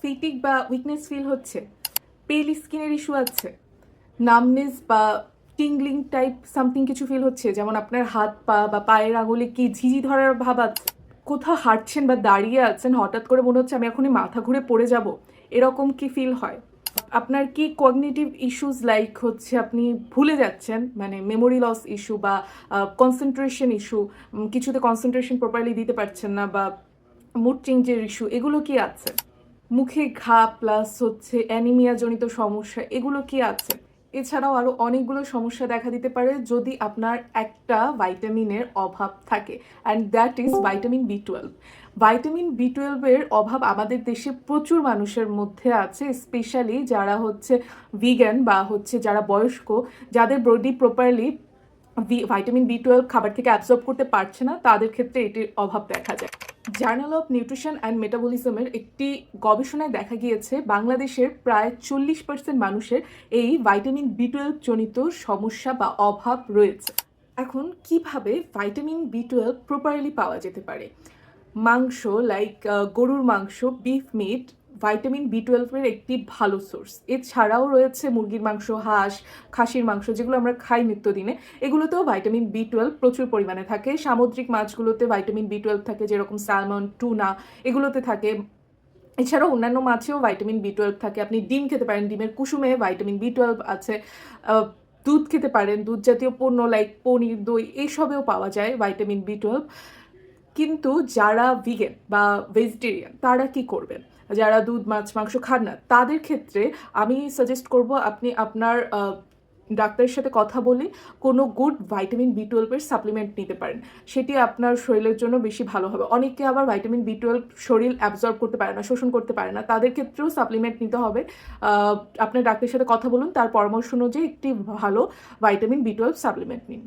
ফেটিক বা weakness feel হচ্ছে, পেল স্কিনের ইস্যু আছে, নামনেস বা টিংলিং টাইপ সামথিং কিছু ফিল হচ্ছে, যেমন আপনার হাত পা বা পায়ের আঙুলে কি ঝিঝি ধরার ভাব আছে, কোথাও হাঁটছেন বা দাঁড়িয়ে আছেন হঠাৎ করে মনে হচ্ছে আমি এখনই মাথা ঘুরে পড়ে যাব, এরকম কি ফিল হয়? আপনার কি কগনিটিভ ইস্যুস লাইক হচ্ছে আপনি ভুলে যাচ্ছেন, মানে মেমোরি লস ইস্যু বা কনসেন্ট্রেশন ইস্যু, কিছুতে কনসেন্ট্রেশন প্রপারলি দিতে পারছেন না, বা মুড চেঞ্জের ইস্যু, এগুলো কি আছে? মুখে ঘা প্লাস হচ্ছে অ্যানিমিয়া জনিত সমস্যা, এগুলো কি আছে? এছাড়াও আরও অনেকগুলো সমস্যা দেখা দিতে পারে যদি আপনার একটা ভাইটামিনের অভাব থাকে, and that is vitamin B 12। Vitamin B 12-এর অভাব আমাদের দেশে প্রচুর মানুষের মধ্যে আছে, স্পেশালি যারা হচ্ছে ভিগান বা হচ্ছে যারা বয়স্ক, যাদের বডি প্রপারলি ভাইটামিন বি 12 খাবার থেকে অ্যাবজর্ব করতে পারছে না, তাদের ক্ষেত্রে এটির অভাব দেখা যায়। জার্নাল অফ নিউট্রিশন অ্যান্ড মেটাবলিজমের একটি গবেষণায় দেখা গিয়েছে বাংলাদেশের প্রায় 40% মানুষের এই ভাইটামিন বি 12 জনিত সমস্যা বা অভাব রয়েছে। এখন কিভাবে ভাইটামিন বি 12 প্রপারলি পাওয়া যেতে পারে? মাংস লাইক গরুর মাংস, বিফ মিট ভাইটামিন বি 12-এর একটি ভালো সোর্স। এছাড়াও রয়েছে মুরগির মাংস, হাঁস, খাসির মাংস, যেগুলো আমরা খাই নিত্যদিনে, এগুলোতেও ভাইটামিন বি 12 প্রচুর পরিমাণে থাকে। সামুদ্রিক মাছগুলোতে ভাইটামিন বি 12 থাকে, যেরকম স্যালমন, টুনা, এগুলোতে থাকে। এছাড়াও অন্যান্য মাছেও ভাইটামিন বি 12 থাকে। আপনি ডিম খেতে পারেন, ডিমের কুসুমে ভাইটামিন বি 12 আছে। দুধ খেতে পারেন, দুধ জাতীয় পণ্য লাইক পনির, দই, এইসবেও পাওয়া যায় ভাইটামিন বি 12। কিন্তু যারা ভিগেন বা ভেজিটেরিয়ান তারা কি করবেন? যারা দুধ, মাছ, মাংস খান না, তাদের ক্ষেত্রে আমি সাজেস্ট করব আপনি আপনার ডাক্তারের সাথে কথা বলে কোনো গুড ভাইটামিন বি 12-এর সাপ্লিমেন্ট নিতে পারেন। সেটি আপনার শরীরের জন্য বেশি ভালো হবে। অনেকে আবার ভাইটামিন বি 12 শরীর অ্যাবজর্ব করতে পারে না, শোষণ করতে পারে না, তাদের ক্ষেত্রেও সাপ্লিমেন্ট নিতে হবে। আপনার ডাক্তারের সাথে কথা বলুন, তার পরামর্শ অনুযায়ী একটি ভালো ভাইটামিন বি 12 সাপ্লিমেন্ট নিন।